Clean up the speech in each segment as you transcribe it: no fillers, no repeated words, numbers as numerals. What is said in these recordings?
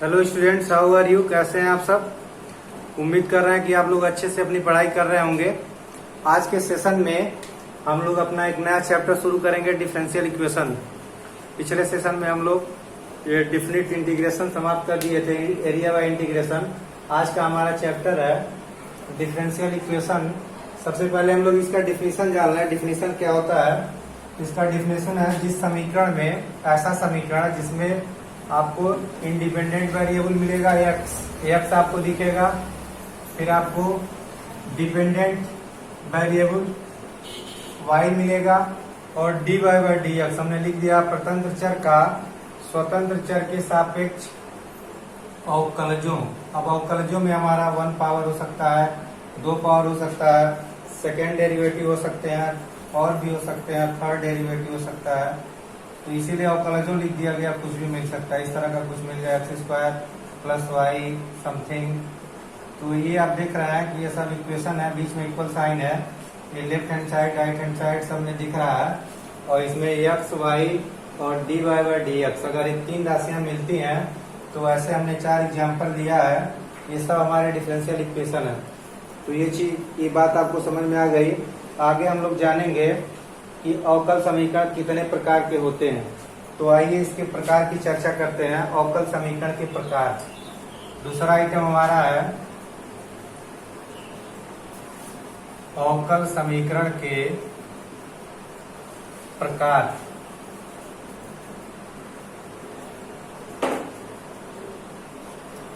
Hello students, how are you? कैसे हैं आप सब? उम्मीद कर रहे हैं कि आप लोग अच्छे से अपनी पढ़ाई कर रहे होंगे। आज के सेशन में हम लोग अपना एक नया चैप्टर शुरू करेंगे, डिफरेंशियल इक्वेशन। पिछले सेशन में हम लोग ये डिफिनिट इंटीग्रेशन समाप्त कर दिए थे, एरिया बाय इंटीग्रेशन। आज का हमारा चैप्टर है डिफरेंशियल इक्वेशन। सबसे पहले हम लोग इसका डिफिनीशन जान लें। डिफिनीशन क्या होता है? इसका डिफिनीशन है जिस समीकरण में, ऐसा समीकरण जिसमें आपको इंडिपेंडेंट वेरिएबल मिलेगा एक्स आपको दिखेगा, फिर आपको डिपेंडेंट वेरिएबल वाई मिलेगा और D Y by D X हमने लिख दिया स्वतंत्र चर का स्वतंत्र चर के सापेक्ष अवकलजों। अब अवकलजों में हमारा 1 पावर हो सकता है, 2 पावर हो सकता है, सेकेंड डेरिवेटिव हो सकते हैं और भी हो सकते हैं, थर्ड डेरिवेटिव हो सकता है। तो इसीलिए अवकलजों लिख दिया गया, कुछ भी मिल सकता है। इस तरह का कुछ मिल गया, x square plus Y something. तो ये आप देख रहे हैं कि ये सब इक्वेशन है, बीच में इक्वल साइन है। ये left hand side, right hand side सब में दिख रहा है और इसमें एक्स वाई और D Y by D X, अगर ये 3 राशियां मिलती हैं तो ऐसे हमने 4 एग्जाम्पल दिया है। ये सब हमारे डिफरेंशियल इक्वेशन है। तो ये बात आपको समझ में आ गई। आगे हम लोग जानेंगे कि अवकल समीकरण कितने प्रकार के होते हैं। तो आइए इसके प्रकार की चर्चा करते हैं। अवकल समीकरण के प्रकार। दूसरा आइटम हमारा है अवकल समीकरण के प्रकार।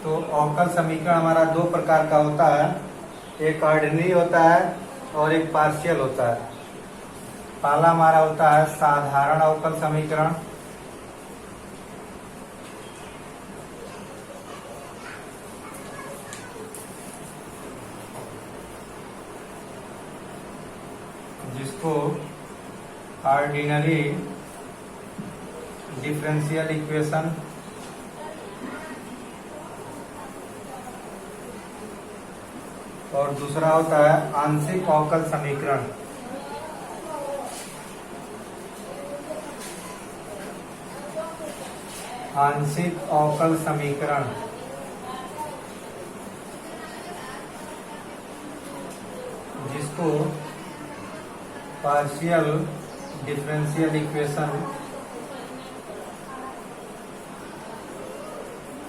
तो अवकल समीकरण हमारा 2 प्रकार का होता है, एक ऑर्डिनरी होता है और एक पार्शियल होता है। पहला हमारा होता है साधारण अवकल समीकरण, जिसको ऑर्डिनरी डिफरेंशियल इक्वेशन और दूसरा होता है आंशिक अवकल समीकरण। आंशिक अवकल समीकरण जिसको पार्शियल डिफरेंशियल इक्वेशन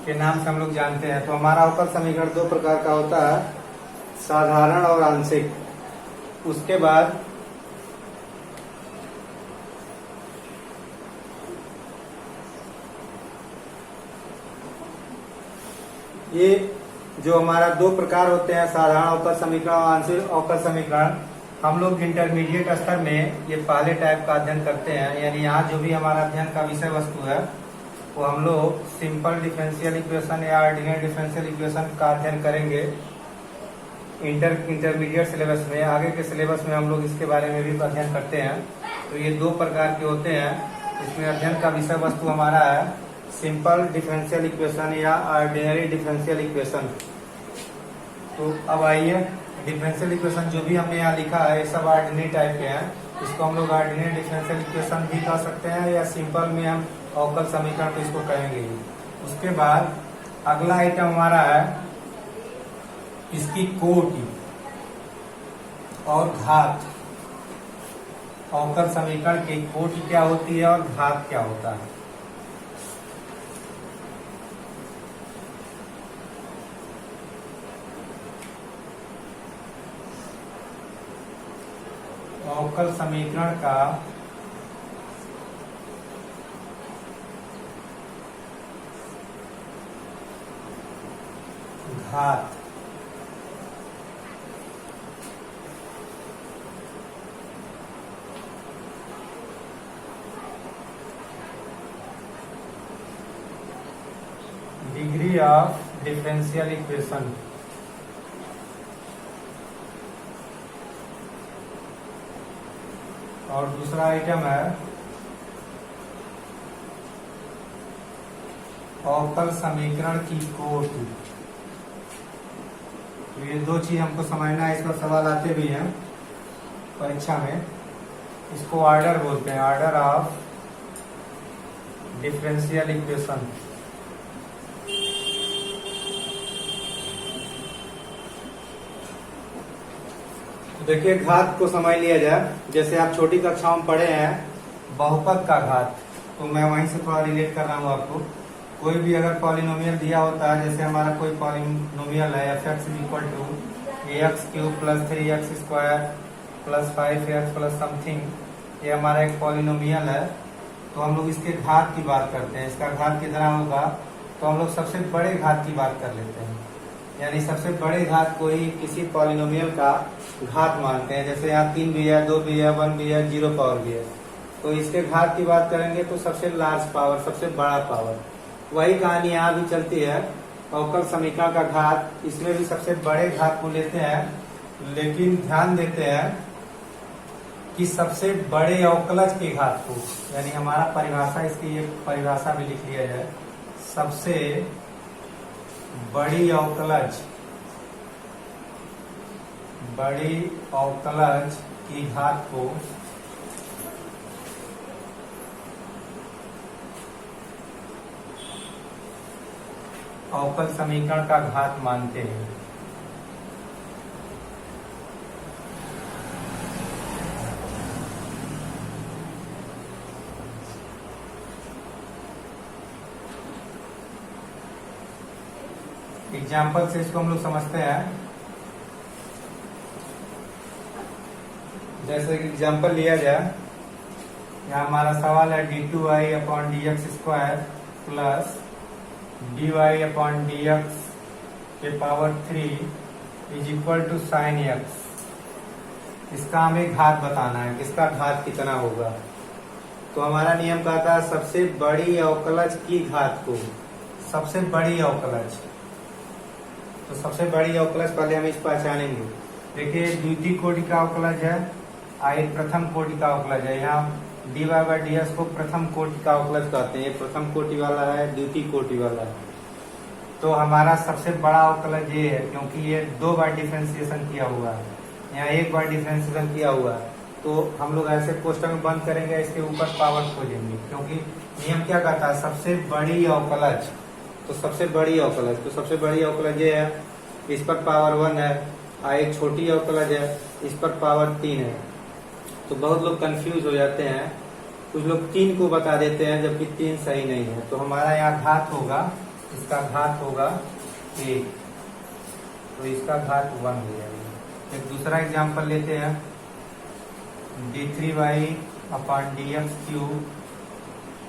के नाम से हम लोग जानते हैं। तो हमारा अवकल समीकरण 2 प्रकार का होता है, साधारण और आंशिक। उसके बाद ये जो हमारा 2 प्रकार होते हैं, साधारण अवकल समीकरण और आंशिक अवकल समीकरण, हम लोग इंटरमीडिएट स्तर में ये पहले टाइप का अध्ययन करते हैं। यानी यहाँ जो भी हमारा अध्ययन का विषय वस्तु है वो हम लोग सिंपल डिफरेंशियल इक्वेशन या ऑर्डिनरी डिफरेंशियल इक्वेशन का अध्ययन करेंगे इंटरमीडिएट सिलेबस में। आगे के सिलेबस में हम लोग इसके बारे में भी अध्ययन करते हैं। तो ये 2 प्रकार के होते हैं। इसमें अध्ययन का विषय वस्तु हमारा है सिंपल डिफरेंशियल इक्वेशन या ऑर्डिनरी डिफरेंशियल इक्वेशन। तो अब आइए, डिफरेंशियल इक्वेशन जो भी हमने यहाँ लिखा है ये सब ऑर्डिनरी टाइप के हैं। इसको हम लोग ऑर्डिनरी डिफरेंशियल इक्वेशन भी कह सकते हैं या सिंपल में हम अवकल समीकरण तो इसको कहेंगे ही। उसके बाद अगला आइटम हमारा है इसकी कोटि और घात। अवकल समीकरण की कोटि क्या होती है और घात क्या होता है। अवकल समीकरण का घात डिग्री ऑफ डिफरेंशियल इक्वेशन। और दूसरा आइटम है अवकल समीकरण की कोटि। तो ये 2 चीज हमको समझना है। इस पर सवाल आते भी हैं परीक्षा में। इसको ऑर्डर बोलते हैं, ऑर्डर ऑफ डिफरेंशियल इक्वेशन। देखिए घात को समझ लिया जाए, जैसे आप छोटी कक्षाओं में पढ़े हैं बहुपद का घात, तो मैं वहीं से थोड़ा रिलेट कर रहा हूँ आपको। कोई भी अगर पॉलिनोमियल दिया होता है, जैसे हमारा कोई पॉलिनोमियल है f(x) = ax³ + 3x² + 5x plus something, ये हमारा एक पॉलिनोमियल है, तो हम लोग इसके घात की बात करते हैं। इसका घात कितना होगा, तो हम लोग सबसे बड़े घात की बात कर लेते हैं, यानी सबसे बड़े घात को ही किसी पॉलिनोमियल का घात मानते हैं। जैसे यहाँ 3 भी है, 2 भी है, 1 भी है, 0 पावर भी है, तो इसके घात की बात करेंगे तो सबसे लार्ज पावर, सबसे बड़ा पावर। वही कहानी यहाँ भी चलती है, अवकल समीकरण का घात, इसमें भी सबसे बड़े घात को लेते हैं, लेकिन ध्यान देते हैं कि सबसे बड़े अवकलज के घात को, यानी हमारा परिभाषा, इसकी ये परिभाषा भी लिख लिया जाए, सबसे बड़ी अवकलज की घात को अवकल समीकरण का घात मानते हैं। एग्जाम्पल से इसको हम लोग समझते हैं। जैसे एग्जाम्पल लिया जाए, यहाँ हमारा सवाल है d2y/dx² प्लस dy/dx के पावर 3 = sin x। इसका हमें घात बताना है, किसका घात कितना होगा। तो हमारा नियम कहता है सबसे बड़ी अवकलज की घात को, सबसे बड़ी अवकलज, तो सबसे बड़ी अवकलज पहले हम इस पहचानेंगे। देखिए द्वितीय कोटि का अवकलज है, एक प्रथम कोटि का अवकलज है। यहाँ dy/dx को प्रथम कोटि का अवकलज कहते हैं, ये प्रथम कोटि वाला है, द्वितीय कोटि वाला है। तो हमारा सबसे बड़ा अवकलज ये है, क्योंकि ये 2 बार डिफरेंशिएशन किया हुआ है, यहाँ 1 बार डिफरेंशिएशन किया हुआ है। तो हम लोग ऐसे कोष्टक में बंद करेंगे, इसके ऊपर पावर खोजेंगे, क्योंकि नियम क्या कहता है, सबसे बड़ी अवकलज, तो सबसे बड़ी अवकलज, तो सबसे बड़ी अवकलज ये है, इस पर पावर 1 है, एक छोटी अवकलज है, इस पर पावर 3 है। तो बहुत लोग कंफ्यूज हो जाते हैं, कुछ लोग 3 को बता देते हैं, जबकि 3 सही नहीं है। तो हमारा यहाँ घात होगा, इसका घात होगा 1, तो इसका घात 1 हो जाएगा। एक दूसरा एग्जाम्पल लेते हैं, d3y/dx³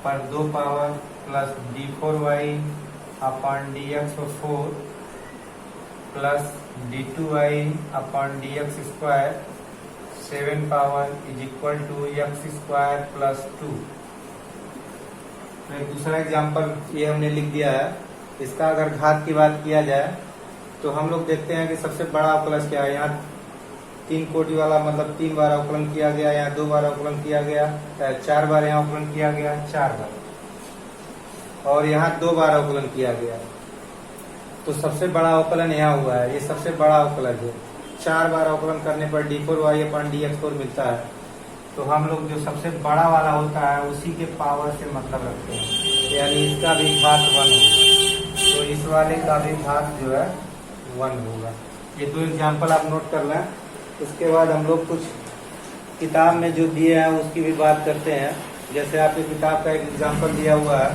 पर 2 power plus d4y/dx4 plus d2y/dx² 7 power = x² plus 2। तो एक दूसरा एग्जाम्पल ये हमने लिख दिया है। इसका अगर घात की बात किया जाए तो हम लोग देखते हैं कि सबसे बड़ा अवकलज क्या है। यहाँ 3 कोटि वाला, मतलब 3 बार अवकलन किया गया, यहाँ 2 बार अवकलन किया गया, 4 बार यहाँ अवकलन किया गया, 4 बार, और यहाँ 2 बार अवकलन किया गया। तो सबसे बड़ा अवकलन यहाँ हुआ है, ये सबसे बड़ा अवकलज है। 4 बार अवकलन करने पर d4y/dx4 मिलता है। तो हम लोग जो सबसे बड़ा वाला होता है उसी के पावर से मतलब रखते हैं, यानी इसका भी घात 1 होगा, तो इस वाले का भी घात जो है 1 होगा। ये 2 एग्जाम्पल आप नोट कर लें। उसके बाद हम लोग कुछ किताब में जो दिए हैं उसकी भी बात करते हैं। जैसे आपकी किताब का एक एग्जाम्पल दिया हुआ है,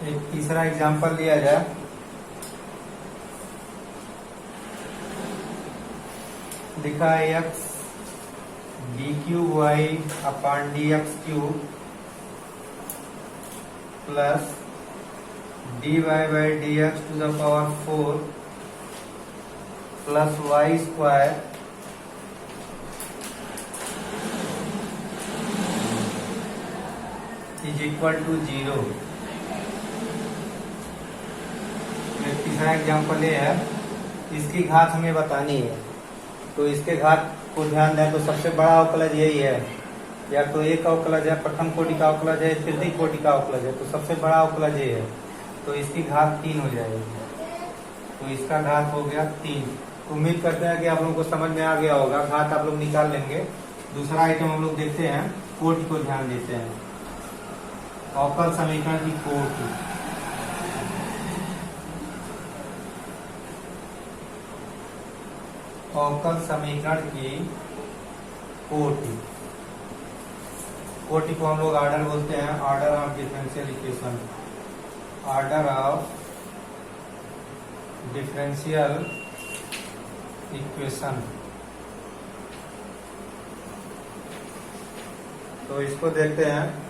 एक तीसरा एग्जाम्पल लिया जाए, लिखा है x d3y/dx³ plus dy/dx⁴ plus y² = 0। तीसरा एग्जाम्पल ये है, इसकी घात हमें बतानी है। तो इसके घात को ध्यान दें तो सबसे बड़ा अवकलज यही है, या तो एक अवकलज है, प्रथम कोटि का अवकलज है, तृतीय कोटि का अवकलज है, तो सबसे बड़ा अवकलज ये है, तो इसकी घात 3 हो जाएगी। तो इसका घात हो गया 3। उम्मीद करते हैं कि आप लोगों को समझ में आ गया होगा, घात आप लोग निकाल लेंगे। दूसरा आइटम हम लोग देखते हैं, कोटि को ध्यान देते हैं। अवकल समीकरण की कोटि। अवकल समीकरण की कोटि। कोटि को हम लोग ऑर्डर बोलते हैं, order of differential equation. Order of differential equation. तो इसको देखते हैं।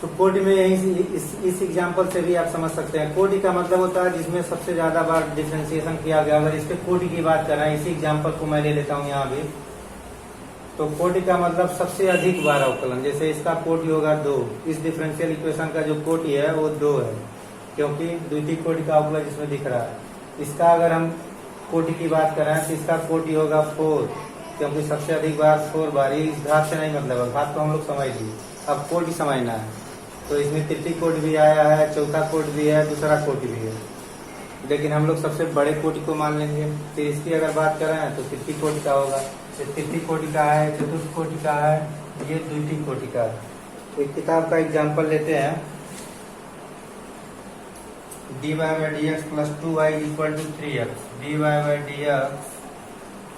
तो कोटि में यही इस एग्जांपल से भी आप समझ सकते हैं। कोटि का मतलब होता है जिसमें सबसे ज्यादा बार डिफरेंशिएशन किया गया। अगर इसके कोटि की बात कर रहे हैं, इसी एग्जांपल को मैं ले लेता हूं यहाँ भी। तो कोटि का मतलब सबसे अधिक बार अवकलन। जैसे इसका कोटि होगा 2। इस डिफरेंशियल इक्वेशन का जो कोटि है वो 2 है, क्योंकि द्वितीय कोटि का अवकलन जिसमें दिख रहा है। इसका अगर हम कोटि की बात कर रहे हैं तो इसका कोटि होगा 4, क्योंकि सबसे अधिक बार 4 बार। इस घात से नहीं मतलब है, घात को हम लोग समझ लिए, अब कोटि समझना है। तो इसमें तृतीय कोटि भी आया है, चौथा कोटि भी है, दूसरा कोटि भी है, लेकिन हम लोग सबसे बड़े कोटि को मान लेंगे। तो इसकी अगर बात कर रहे हैं तो तृतीय कोटि का होगा। ये तृतीय कोटि का है, चतुर्थ कोटि का है, ये द्वितीय कोटि का है। एक किताब का एग्जाम्पल लेते हैं। dy by dx plus 2y is equal to 3x। dy by dx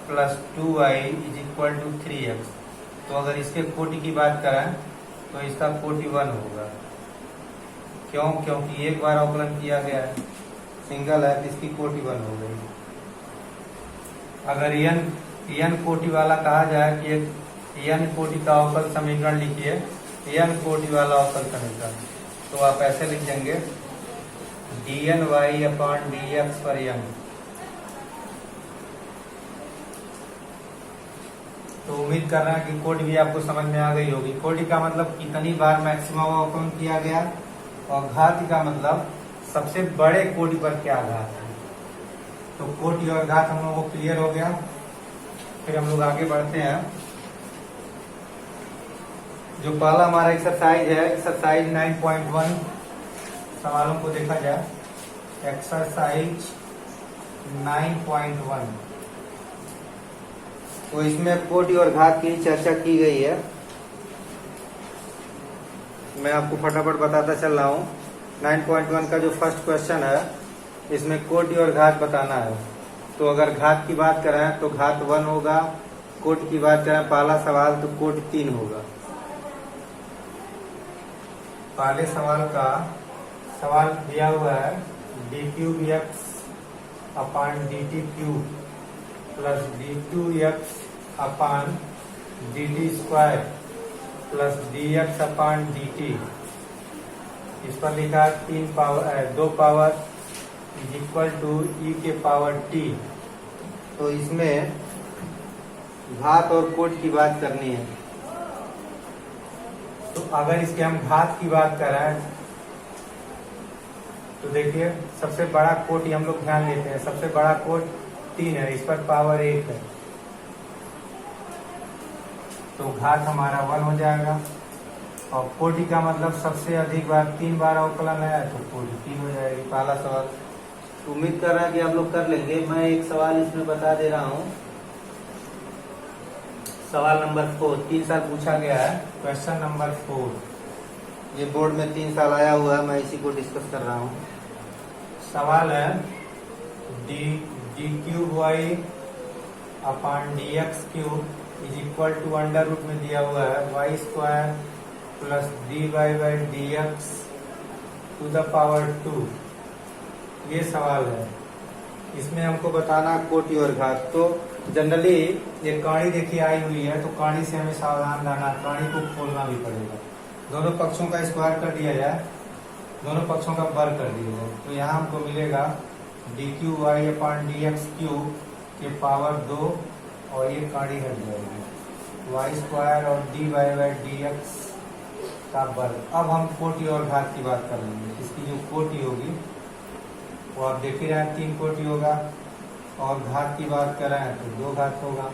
plus 2y is equal to 3x। तो अगर इसके कोटि की बात करें तो इसका कोटि 1 होगा। क्यों? क्योंकि एक बार अवकलन किया गया है, सिंगल है, तो इसकी कोटि 1 हो गई। अगर n कोटि वाला कहा जाए कि एक n कोटि का अवकल समीकरण लिखिए, n कोटि वाला अवकल समीकरण, तो आप ऐसे लिख देंगे dny/dx पर n। तो उम्मीद कर रहे हैं कि कोटि भी आपको समझ में आ गई होगी। कोटि का मतलब कितनी बार मैक्सिमम अवकलन किया गया, और घात का मतलब सबसे बड़े कोटि पर क्या घात है। तो कोटि और घात हम लोगों को क्लियर हो गया। फिर हम लोग आगे बढ़ते हैं। जो पहला हमारा एक्सरसाइज है, एक्सरसाइज 9.1, सवालों को देखा जाए। एक्सरसाइज 9.1, तो इसमें कोटि और घात की चर्चा की गई है। मैं आपको फटाफट बताता चल रहा हूँ। 9.1 का जो फर्स्ट क्वेश्चन है, इसमें कोटि और घात बताना है। तो अगर घात की बात करें तो घात 1 होगा, कोटि की बात करें पहला सवाल तो कोटि 3 होगा। पहले सवाल का सवाल दिया हुआ है d3x/dt³ plus d2x/dt² plus dx/dt। इस पर लिखा 2 power is equal to e के पावर t। तो इसमें घात और कोटि की बात करनी है। तो अगर इसके हम घात की बात करें तो देखिए, सबसे बड़ा कोटि हम लोग ध्यान लेते हैं। सबसे बड़ा कोटि 3 है, इस पर पावर 1 है, तो घात हमारा 1 हो जाएगा। और कोटि का मतलब सबसे अधिक बार 3 बार अवकलन है, तो कोटि 3 हो जाएगी। पहला सवाल उम्मीद कर रहा है कि आप लोग कर लेंगे। मैं एक सवाल इसमें बता दे रहा हूँ। सवाल नंबर 4, 3 साल पूछा गया है। क्वेश्चन नंबर 4, ये बोर्ड में 3 साल आया हुआ है, मैं इसी को डिस्कस कर रहा हूँ। सवाल है d3y/dx³ is equal to under root में दिया हुआ है y² प्लस dy/dx⁴। ये सवाल है। इसमें हमको बताना कोटि और घात। तो जनरली ये कहानी देखिए आई हुई है, तो कहानी से हमें सावधान रहना, कहानी को खोलना भी पड़ेगा। दोनों पक्षों का स्क्वायर कर दिया जाए, दोनों पक्षों का वर्ग कर दिया जाए, तो यहाँ हमको मिलेगा d3y/dx³ के पावर 2, और ये कहानी हट जाएगी y² और dy/dx का वर्ग। अब हम कोटि और घात की बात कर लेंगे। इसकी जो कोटि होगी वो आप देख ही रहे हैं, 3 कोटि होगा, और घात की बात कर रहे हैं तो 2 घात होगा।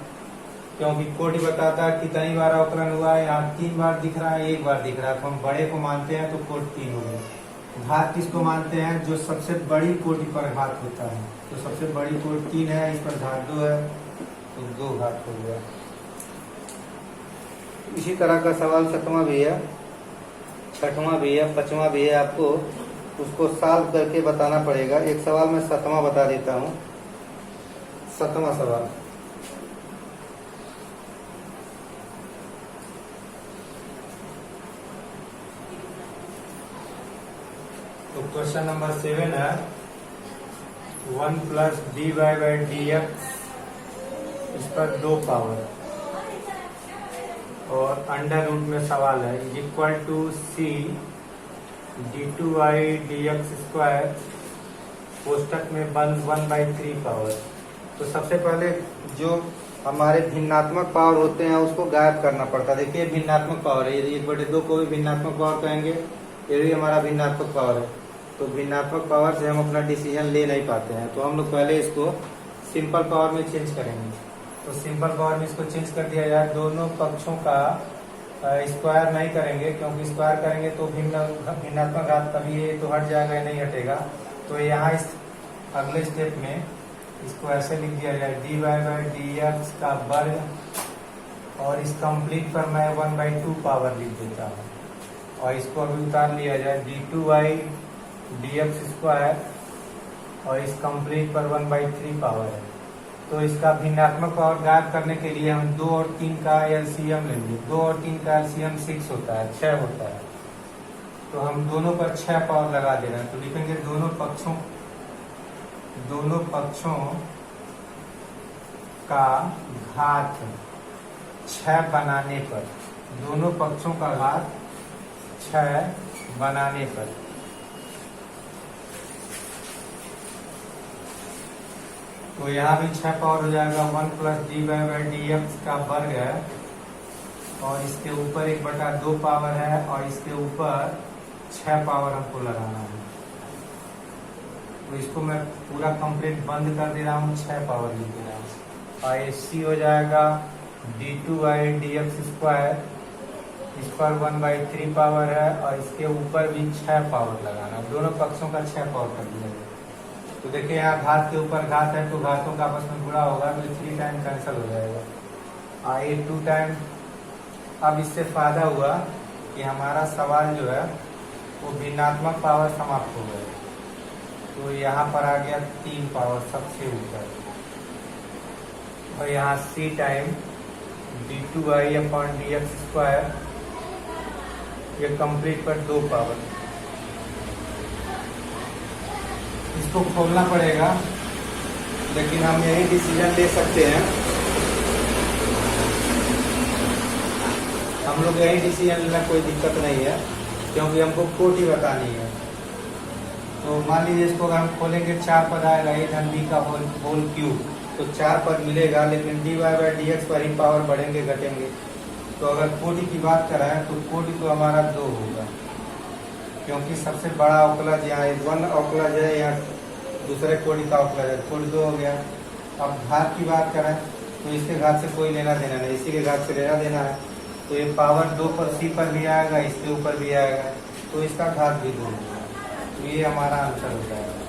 क्योंकि कोटि बताता है कितनी बार अवकलन हुआ है, यहाँ 3 बार दिख रहा है, 1 बार दिख रहा है, तो हम बड़े को मानते हैं तो कोटि 3 हो गए। घात किसको मानते हैं? जो सबसे बड़ी कोटि पर घात होता है। तो सबसे बड़ी कोटि 3 है, इस पर घात 2 है, तो 2 घात हो गया। इसी तरह का सवाल 7वां भी है, 6वां भी है, 5वां भी है। आपको उसको सॉल्व करके बताना पड़ेगा। एक सवाल मैं 7वां बता देता हूँ। 7वां सवाल, तो क्वेश्चन नंबर 7 है 1 plus D Y by D X, इस पर 2 पावर और अंडर रूट में सवाल है equal to C D two Y D X square कोष्टक में 1/3 पावर। तो सबसे पहले जो हमारे भिन्नात्मक पावर होते हैं उसको गायब करना पड़ता है। देखिए भिन्नात्मक पावर है, यदि 1/2 को भी भिन्नात्मक पावर कहेंगे, ये भी हमारा भिन्नात्मक पावर है। तो भिन्नात्मक पावर से हम अपना डिसीजन ले नहीं पाते हैं, तो हम लोग पहले इसको सिंपल पावर में चेंज करेंगे। तो सिंपल पावर में इसको चेंज कर दिया जाए। दोनों पक्षों का स्क्वायर नहीं करेंगे, क्योंकि स्क्वायर करेंगे तो भिन्नात्मक घात कभी ये तो हट जाएगा, नहीं हटेगा। तो यहाँ इस अगले स्टेप में इसको ऐसे लिख दिया जाए D Y by D X का वर्ग, और इस कंप्लीट पर मैं 1/2 पावर लिख देता हूँ, और इसको अभी उतार लिया जाए D two Y D X square, और इस कंप्लीट पर 1/3 पावर है। तो इसका भिन्नात्मक पावर गायब करने के लिए हम 2 और 3 का एलसीएम लेंगे। 2 और 3 का एलसीएम 6 होता है, 6 होता है। तो हम दोनों पर 6 पावर लगा दे रहे हैं। तो लिखेंगे दोनों पक्षों का घात 6 बनाने पर, दोनों पक्षों का घात 6 बनाने पर। तो यहाँ भी 6 पावर हो जाएगा। 1 plus D Y by D X का वर्ग है, और इसके ऊपर 1/2 पावर है, और इसके ऊपर 6 पावर हमको लगाना है। तो इसको मैं पूरा कंप्लीट बंद कर दे रहा हूँ, 6 पावर लिख दे रहा हूँ। और सी हो जाएगा D two Y D X square, इस पर 1/3 पावर है, और इसके ऊपर भी 6 पावर लगाना है। दोनों पक्षों का 6 पावर कर दिया जाए। तो देखिए यहाँ घात के ऊपर घात है, तो घातों का आपस में गुणा होगा, तो 3 टाइम कैंसिल हो जाएगा। और ये 2 टाइम। अब इससे फायदा हुआ कि हमारा सवाल जो है वो भिन्नात्मक पावर समाप्त हो गए। तो यहाँ पर आ गया 3 पावर सबसे ऊपर, और यहाँ C time D two Y upon D X square, ये कंप्लीट पर 2 पावर। इसको खोलना पड़ेगा, लेकिन हम यही डिसीजन ले सकते हैं। हम लोग यही डिसीजन लेना, कोई दिक्कत नहीं है, क्योंकि हमको कोटि बतानी है। तो मान लीजिए इसको अगर हम खोलेंगे 4 पद आएगा, ए धन बी का होल क्यूब, तो 4 पद मिलेगा, लेकिन D Y by D X पर ही पावर बढ़ेंगे घटेंगे। तो अगर कोटि की बात कराएं तो कोटि तो हमारा 2 होगा, क्योंकि सबसे बड़ा अवकलज यहाँ 1 अवकलज है, यहाँ दूसरे कोटि का अवकलज है, कोटि 2 हो गया। अब घात की बात करें तो इसके घात से कोई लेना देना नहीं, इसी के घात से लेना देना है। तो ये पावर 2 पर सी पर भी आएगा, इसके ऊपर भी आएगा, तो इसका घात भी 2 होगा। तो ये हमारा आंसर हो जाएगा।